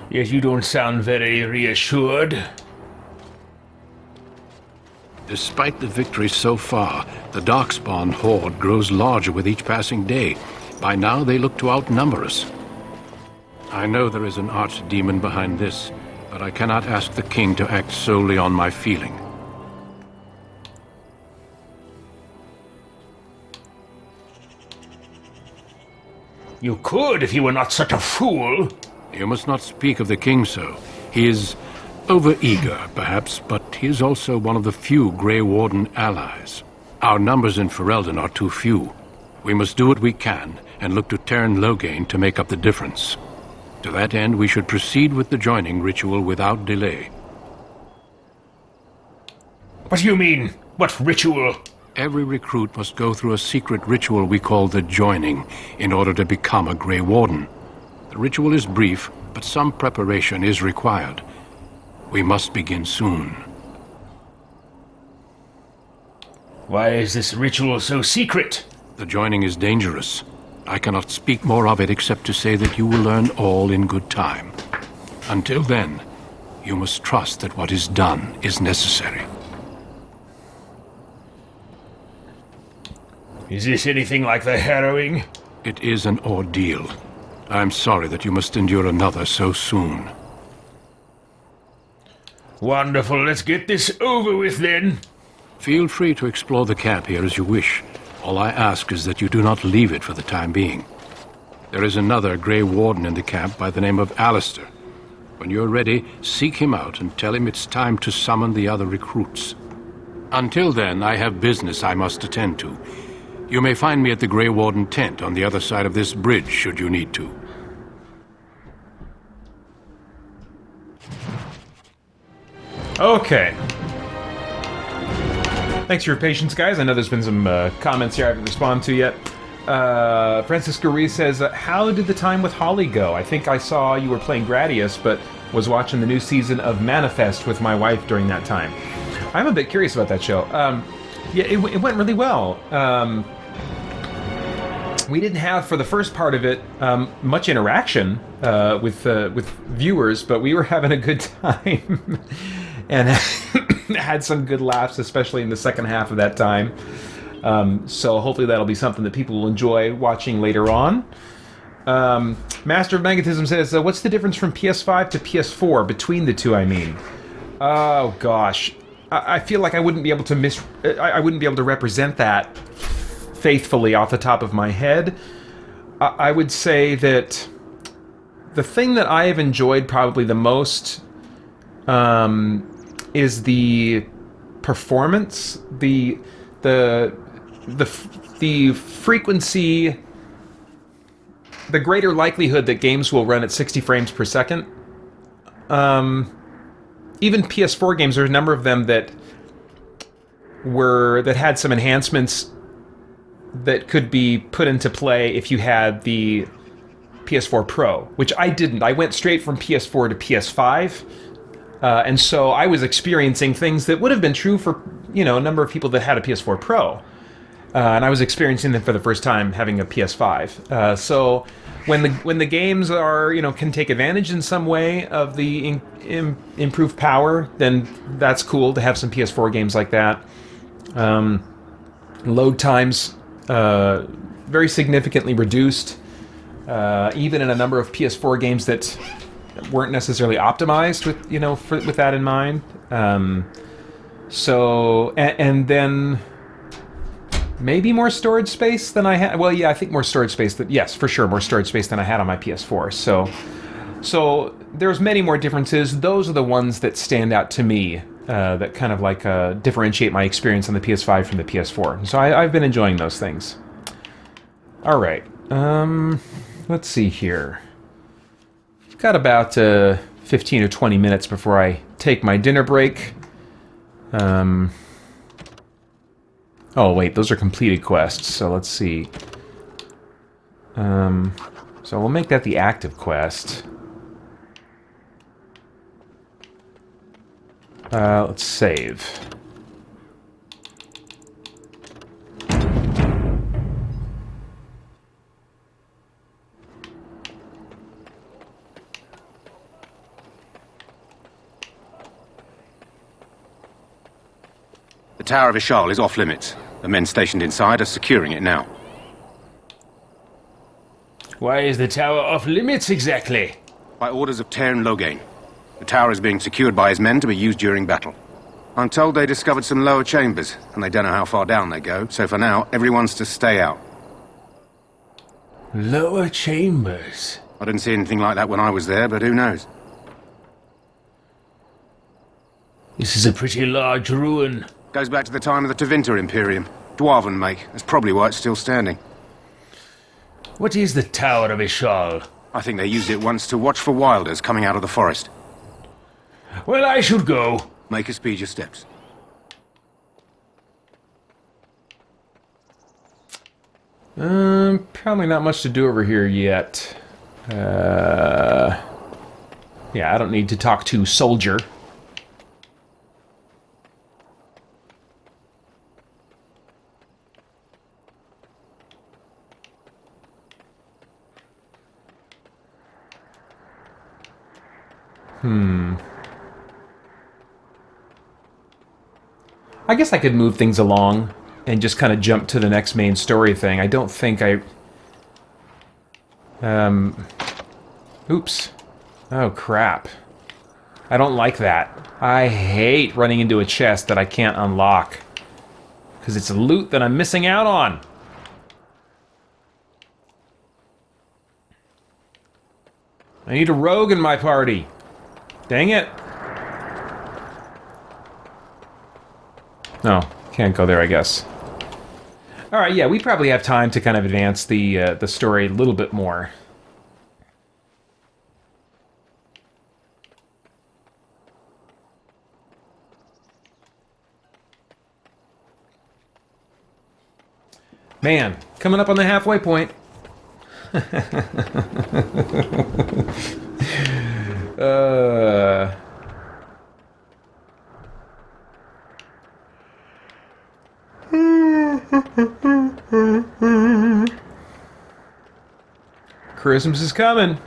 Yet you don't sound very reassured. Despite the victory so far, the Darkspawn horde grows larger with each passing day. By now, they look to outnumber us. I know there is an archdemon behind this, but I cannot ask the king to act solely on my feeling. You could if you were not such a fool. You must not speak of the king so. He is overeager, perhaps, but he is also one of the few Grey Warden allies. Our numbers in Ferelden are too few. We must do what we can, and look to Teyrn Loghain to make up the difference. To that end, we should proceed with the joining ritual without delay. What do you mean? What ritual? Every recruit must go through a secret ritual we call the joining, in order to become a Grey Warden. The ritual is brief, but some preparation is required. We must begin soon. Why is this ritual so secret? The joining is dangerous. I cannot speak more of it except to say that you will learn all in good time. Until then, you must trust that what is done is necessary. Is this anything like the harrowing? It is an ordeal. I'm sorry that you must endure another so soon. Wonderful. Let's get this over with then. Feel free to explore the camp here as you wish. All I ask is that you do not leave it for the time being. There is another Grey Warden in the camp by the name of Alistair. When you're ready, seek him out and tell him it's time to summon the other recruits. Until then, I have business I must attend to. You may find me at the Grey Warden tent on the other side of this bridge, should you need to. Okay. Thanks for your patience, guys. I know there's been some comments here I haven't responded to yet. Francisco Ruiz says, how did the time with Holly go? I think I saw you were playing Gradius, but was watching the new season of Manifest with my wife during that time. I'm a bit curious about that show. Yeah, it went really well. We didn't have, for the first part of it, much interaction with viewers, but we were having a good time. And had some good laughs, especially in the second half of that time. So hopefully that'll be something that people will enjoy watching later on. Master of Magnetism says, what's the difference from PS5 to PS4? Between the two, I mean. Oh, gosh. I feel like I wouldn't be able to I wouldn't be able to represent that faithfully off the top of my head. I would say that the thing that I have enjoyed probably the most is the performance, the frequency, the greater likelihood that games will run at 60 frames per second. Even PS4 games, there's a number of them that had some enhancements that could be put into play if you had the PS4 Pro, which I didn't. I went straight from PS4 to PS5. And so I was experiencing things that would have been true for a number of people that had a PS4 Pro. And I was experiencing them for the first time having a PS5. So when the games are, can take advantage in some way of the improved power, then that's cool to have some PS4 games like that. Load times very significantly reduced, even in a number of PS4 games that weren't necessarily optimized with with that in mind. And then maybe more storage space than I had. Well, yeah, I think more storage space. Yes, for sure, more storage space than I had on my PS4. So there's many more differences. Those are the ones that stand out to me, that kind of like differentiate my experience on the PS5 from the PS4. So I've been enjoying those things. All right, let's see here. I've got about 15 or 20 minutes before I take my dinner break. Oh, wait, those are completed quests, so let's see. So we'll make that the active quest. Let's save. The Tower of Ishal is off limits. The men stationed inside are securing it now. Why is the tower off limits exactly? By orders of Tairn Loghain. The tower is being secured by his men to be used during battle. I'm told they discovered some lower chambers, and they don't know how far down they go, so for now, everyone's to stay out. Lower chambers? I didn't see anything like that when I was there, but who knows? This is a pretty large ruin. Goes back to the time of the Tevinter Imperium. Dwarven make. That's probably why it's still standing. What is the Tower of Ishal? I think they used it once to watch for wilders coming out of the forest. Well, I should go. Make us speed your steps. Probably not much to do over here yet. Yeah, I don't need to talk to Soldier. I guess I could move things along and just kind of jump to the next main story thing. I don't think I... Oops. Oh, crap. I don't like that. I hate running into a chest that I can't unlock. Because it's loot that I'm missing out on. I need a rogue in my party. Dang it. No, can't go there, I guess. Alright, yeah, we probably have time to kind of advance the story a little bit more. Man, coming up on the halfway point. Christmas is coming.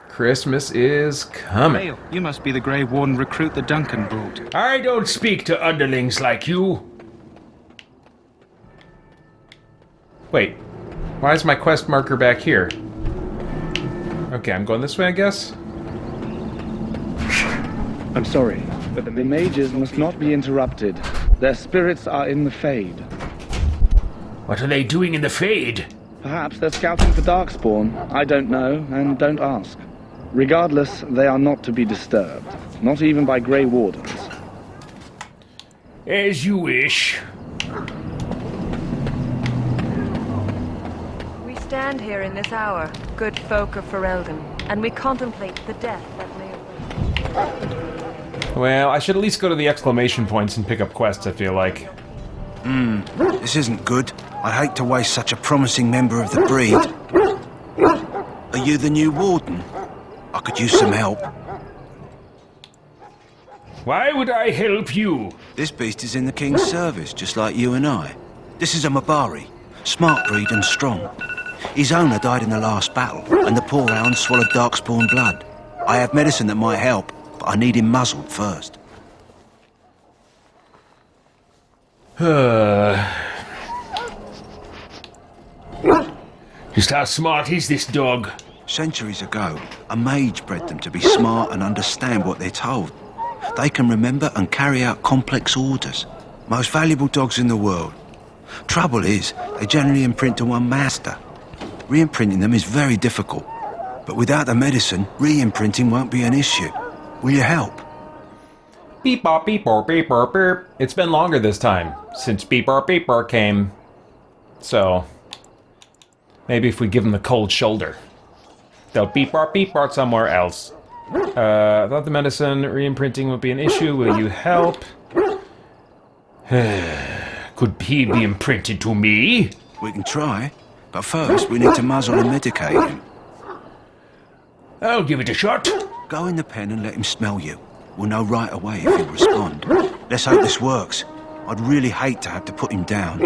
Christmas is coming. Hale, you must be the Grey Warden recruit the Duncan brought. I don't speak to underlings like you. Wait, why is my quest marker back here? Okay, I'm going this way, I guess? I'm sorry, but the mages must not be interrupted. Their spirits are in the Fade. What are they doing in the Fade? Perhaps they're scouting for Darkspawn. I don't know, and don't ask. Regardless, they are not to be disturbed. Not even by Grey Wardens. As you wish. We stand here in this hour, good folk of Ferelden, and we contemplate the death that may await. Well, I should at least go to the exclamation points and pick up quests, I feel like. This isn't good. I'd hate to waste such a promising member of the breed. Are you the new warden? I could use some help. Why would I help you? This beast is in the king's service, just like you and I. This is a Mabari, smart breed and strong. His owner died in the last battle, and the poor hound swallowed darkspawn blood. I have medicine that might help, but I need him muzzled first. Just how smart is this dog? Centuries ago, a mage bred them to be smart and understand what they're told. They can remember and carry out complex orders. Most valuable dogs in the world. Trouble is, they generally imprint to one master. Re-imprinting them is very difficult. But without the medicine, re-imprinting won't be an issue. Will you help? Beep bop beep bop beep bop beep. It's been longer this time since beep bop came. So maybe if we give them the cold shoulder, they'll beep bop somewhere else. Without the medicine, re-imprinting won't be an issue. Will you help? Could he be imprinted to me? We can try, but first we need to muzzle and medicate him. I'll give it a shot. Go in the pen and let him smell you. We'll know right away if he'll respond. Let's hope this works. I'd really hate to have to put him down.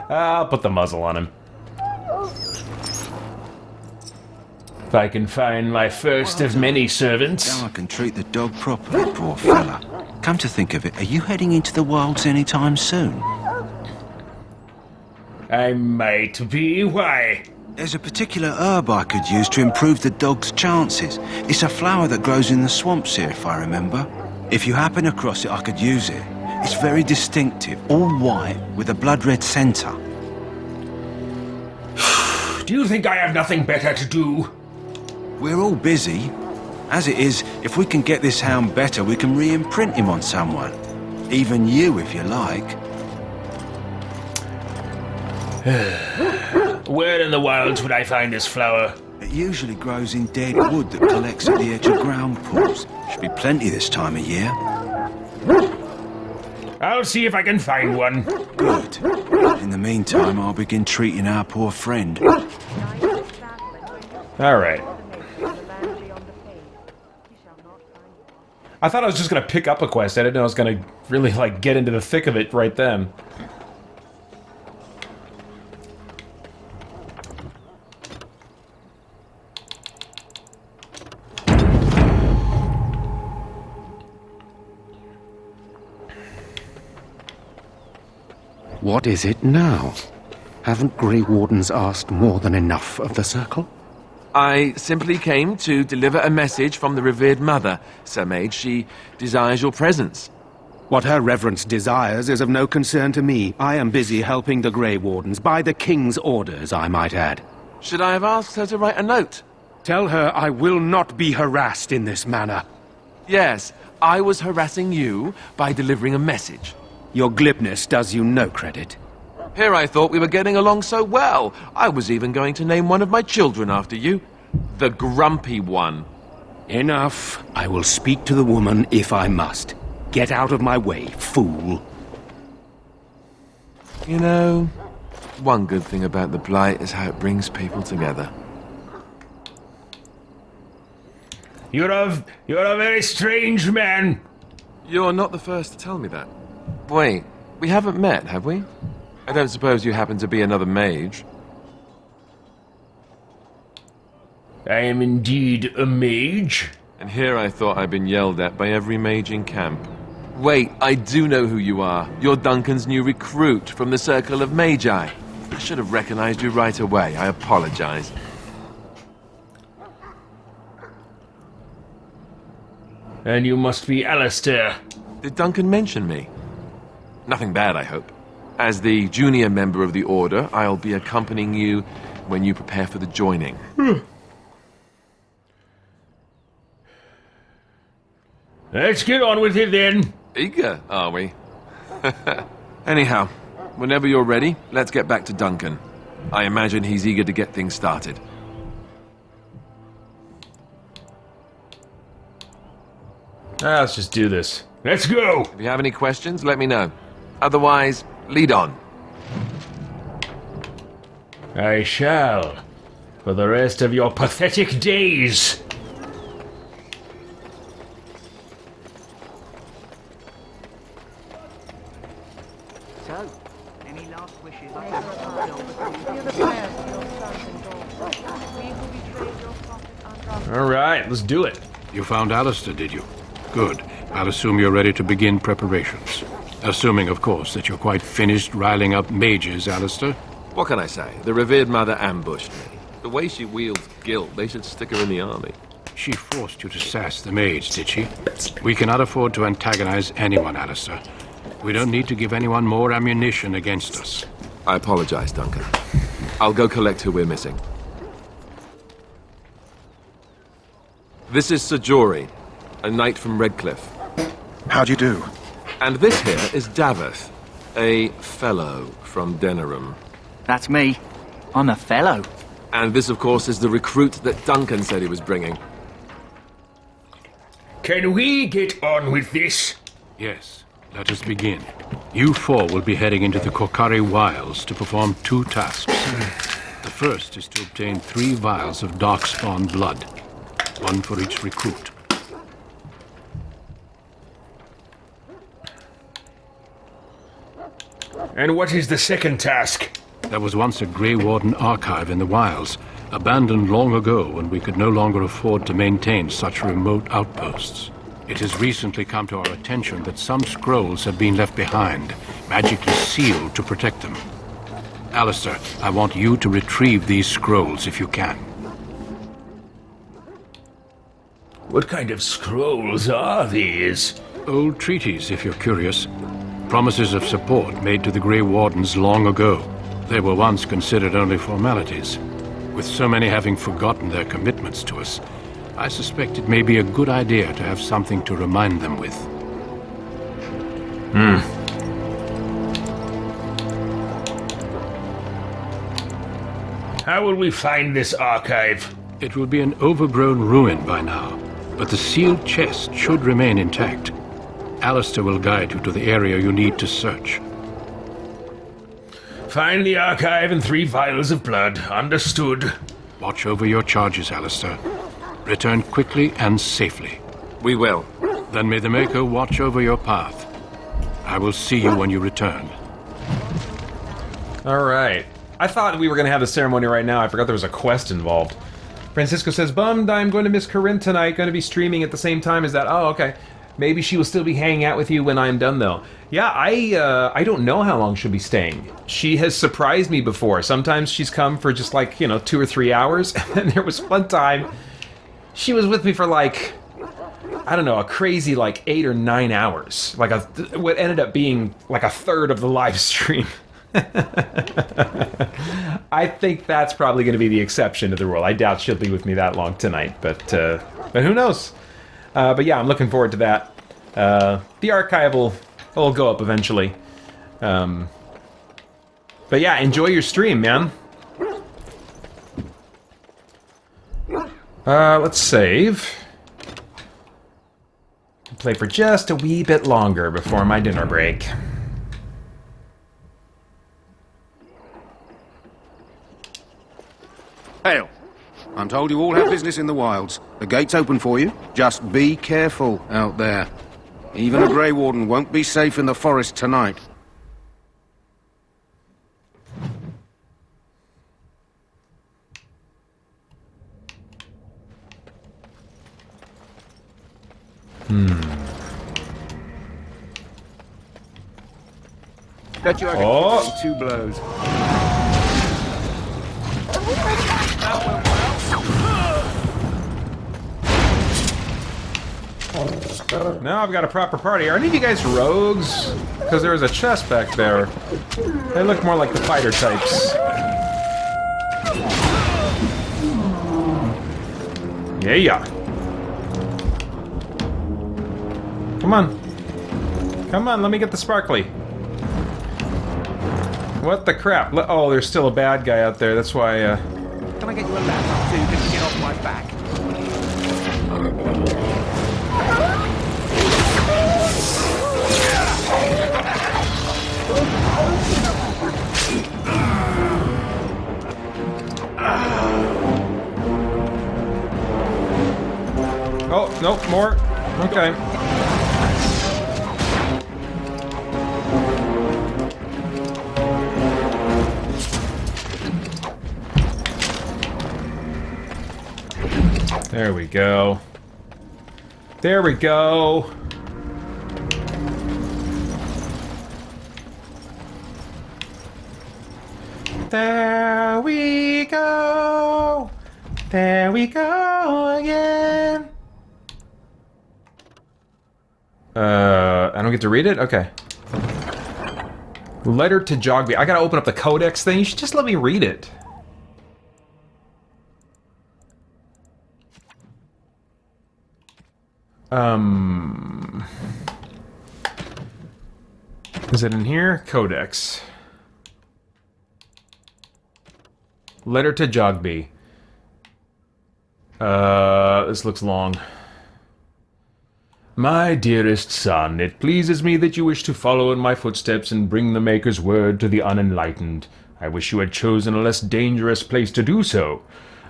I'll put the muzzle on him. If I can find my first of many servants. Now I can treat the dog properly, poor fella. Come to think of it, are you heading into the wilds anytime soon? I might be. Why? There's a particular herb I could use to improve the dog's chances. It's a flower that grows in the swamps here, if I remember. If you happen across it, I could use it. It's very distinctive, all white, with a blood-red centre. Do you think I have nothing better to do? We're all busy. As it is, if we can get this hound better, we can re-imprint him on someone. Even you, if you like. Where in the wilds would I find this flower? It usually grows in dead wood that collects at the edge of ground pools. Should be plenty this time of year. I'll see if I can find one. Good. In the meantime, I'll begin treating our poor friend. Alright. I thought I was just going to pick up a quest. I didn't know I was going to really, get into the thick of it right then. What is it now? Haven't Grey Wardens asked more than enough of the Circle? I simply came to deliver a message from the revered mother, Sir Mage. She desires your presence. What her reverence desires is of no concern to me. I am busy helping the Grey Wardens, by the King's orders, I might add. Should I have asked her to write a note? Tell her I will not be harassed in this manner. Yes, I was harassing you by delivering a message. Your glibness does you no credit. Here I thought we were getting along so well. I was even going to name one of my children after you. The Grumpy One. Enough. I will speak to the woman if I must. Get out of my way, fool. You know, one good thing about the Blight is how it brings people together. You're a very strange man. You're not the first to tell me that. Wait, we haven't met, have we? I don't suppose you happen to be another mage? I am indeed a mage. And here I thought I'd been yelled at by every mage in camp. Wait, I do know who you are. You're Duncan's new recruit from the Circle of Magi. I should have recognized you right away. I apologize. And you must be Alistair. Did Duncan mention me? Nothing bad, I hope. As the junior member of the Order, I'll be accompanying you when you prepare for the joining. Let's get on with it then. Eager, are we? Anyhow, whenever you're ready, let's get back to Duncan. I imagine he's eager to get things started. Let's just do this. Let's go! If you have any questions, let me know. Otherwise, lead on. I shall. For the rest of your pathetic days. So, any last wishes? Alright, let's do it. You found Alistair, did you? Good. I'll assume you're ready to begin preparations. Assuming, of course, that you're quite finished riling up mages, Alistair. What can I say? The revered mother ambushed me. The way she wields guilt, they should stick her in the army. She forced you to sass the mage, did she? We cannot afford to antagonize anyone, Alistair. We don't need to give anyone more ammunition against us. I apologize, Duncan. I'll go collect who we're missing. This is Sir Jory, a knight from Redcliffe. How do you do? And this here is Daveth, a fellow from Denerim. That's me. I'm a fellow. And this, of course, is the recruit that Duncan said he was bringing. Can we get on with this? Yes, let us begin. You four will be heading into the Korcari Wilds to perform 2 tasks. The first is to obtain 3 vials of Darkspawn blood, 1 for each recruit. And what is the second task? There was once a Grey Warden archive in the wilds, abandoned long ago when we could no longer afford to maintain such remote outposts. It has recently come to our attention that some scrolls have been left behind, magically sealed to protect them. Alistair, I want you to retrieve these scrolls if you can. What kind of scrolls are these? Old treaties, if you're curious. Promises of support made to the Grey Wardens long ago. They were once considered only formalities. With so many having forgotten their commitments to us, I suspect it may be a good idea to have something to remind them with. How will we find this archive? It will be an overgrown ruin by now, but the sealed chest should remain intact. Alistair will guide you to the area you need to search. Find the archive and 3 vials of blood. Understood. Watch over your charges, Alistair. Return quickly and safely. We will. Then may the Maker watch over your path. I will see you when you return. Alright. I thought we were going to have the ceremony right now. I forgot there was a quest involved. Francisco says, bummed, I'm going to miss Corinne tonight. Going to be streaming at the same time as that. Oh, okay. Maybe she will still be hanging out with you when I'm done, though. Yeah, I don't know how long she'll be staying. She has surprised me before. Sometimes she's come for just like, 2 or 3 hours. And then there was one time she was with me for like, I don't know, a crazy like 8 or 9 hours. Like what ended up being like a third of the live stream. I think that's probably going to be the exception to the rule. I doubt she'll be with me that long tonight, but who knows? But yeah, I'm looking forward to that. The archive will go up eventually. But yeah, enjoy your stream, man. Let's save. Play for just a wee bit longer before my dinner break. Hail. I'm told you all have business in the wilds. The gate's open for you. Just be careful out there. Even a Grey Warden won't be safe in the forest tonight. Bet you I can hit 2 blows. Now I've got a proper party. Are any of you guys rogues? Because there was a chest back there. They look more like the fighter types. Yeah. Come on. Come on, let me get the sparkly. What the crap? Oh, there's still a bad guy out there. That's why, Can I get you a ladder so you can get off my back? Nope, more. Okay. There we go. There we go. There we go. There we go again. I don't get to read it? Okay. Letter to Jogby. I gotta open up the codex thing. You should just let me read it. Is it in here? Codex. Letter to Jogby. This looks long. My dearest son, it pleases me that you wish to follow in my footsteps and bring the Maker's word to the unenlightened. I wish you had chosen a less dangerous place to do so.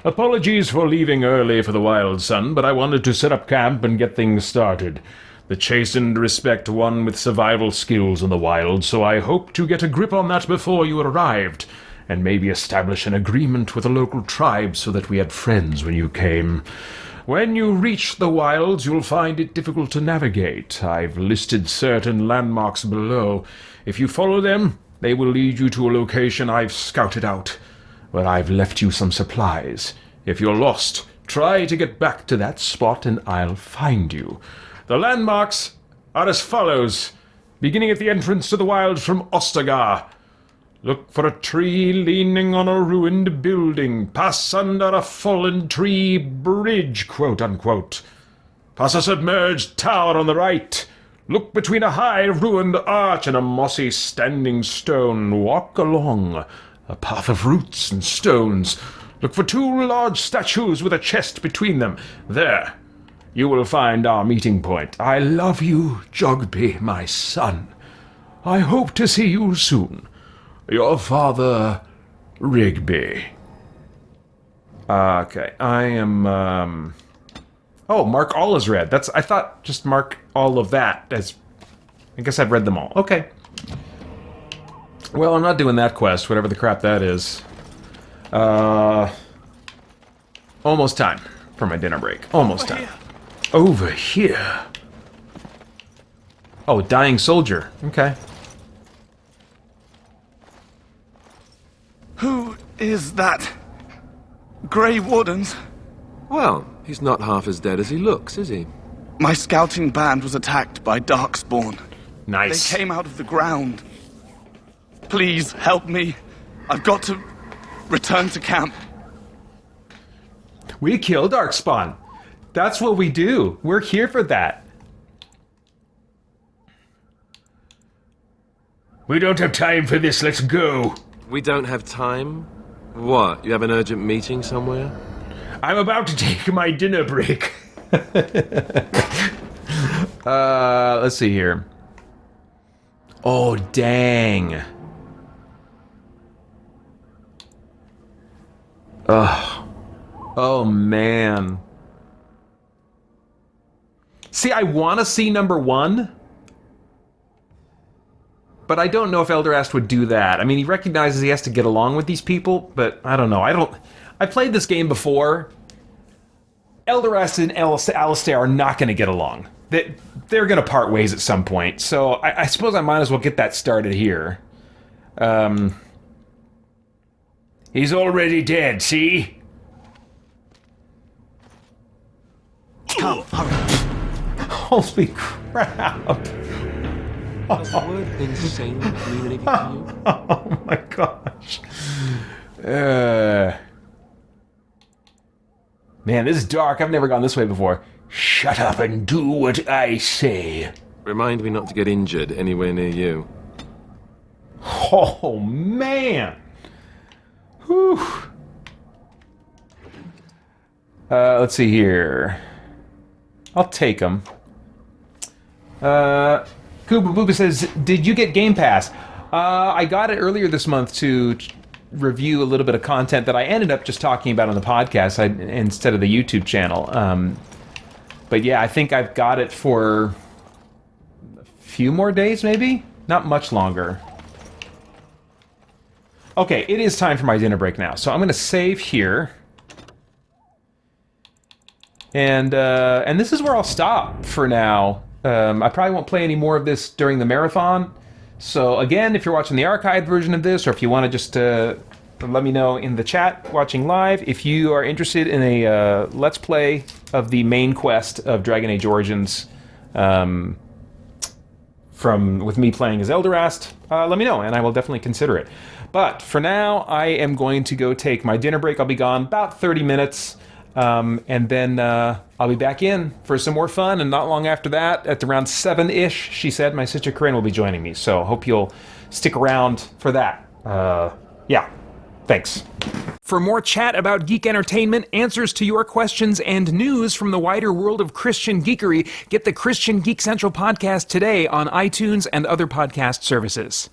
Apologies for leaving early for the Wild Sun, but I wanted to set up camp and get things started. The chastened respect one with survival skills in the wild, so I hoped to get a grip on that before you arrived, and maybe establish an agreement with a local tribe so that we had friends when you came. When you reach the wilds, you'll find it difficult to navigate. I've listed certain landmarks below. If you follow them, they will lead you to a location I've scouted out, where I've left you some supplies. If you're lost, try to get back to that spot and I'll find you. The landmarks are as follows. Beginning at the entrance to the wilds from Ostagar. Look for a tree leaning on a ruined building. Pass under a fallen tree bridge, quote-unquote. Pass a submerged tower on the right. Look between a high ruined arch and a mossy standing stone. Walk along a path of roots and stones. Look for 2 large statues with a chest between them. There, you will find our meeting point. I love you, Jogby, my son. I hope to see you soon. Your father, Rigby. Okay, I am, Oh, mark all as read. I thought just mark all of that as... I guess I've read them all. Okay. Well, I'm not doing that quest, whatever the crap that is. Almost time for my dinner break. Almost time. Over here. Oh, dying soldier. Okay. Who is that? Grey Wardens? Well, he's not half as dead as he looks, is he? My scouting band was attacked by Darkspawn. Nice. They came out of the ground. Please, help me. I've got to return to camp. We kill Darkspawn. That's what we do. We're here for that. We don't have time for this. Let's go. We don't have time? What? You have an urgent meeting somewhere? I'm about to take my dinner break. Let's see here. Oh, dang. Ugh. Oh, man. See, I want to see number 1. But I don't know if Elderast would do that. I mean, he recognizes he has to get along with these people, but I don't know. I played this game before. Elderast and Alistair are not going to get along. They're going to part ways at some point. So I suppose I might as well get that started here. He's already dead, see? Come, hurry. Holy crap. Does the word insane mean anything to you? Oh my gosh. Man, this is dark. I've never gone this way before. Shut up and do what I say. Remind me not to get injured anywhere near you. Oh, man. Whew. Let's see here. I'll take them. Koopa Booba says, did you get Game Pass? I got it earlier this month to review a little bit of content that I ended up just talking about on the podcast instead of the YouTube channel. But yeah, I think I've got it for a few more days, maybe? Not much longer. Okay, it is time for my dinner break now. So I'm going to save here. And this is where I'll stop for now. I probably won't play any more of this during the marathon. So again, if you're watching the archived version of this, or if you want to just let me know in the chat watching live, if you are interested in a Let's Play of the main quest of Dragon Age Origins with me playing as Elderast, let me know, and I will definitely consider it. But for now, I am going to go take my dinner break. I'll be gone about 30 minutes. And then I'll be back in for some more fun, and not long after that, at around 7-ish, she said, my sister Corinne will be joining me, so hope you'll stick around for that. Yeah, thanks. For more chat about geek entertainment, answers to your questions, and news from the wider world of Christian geekery, get the Christian Geek Central podcast today on iTunes and other podcast services.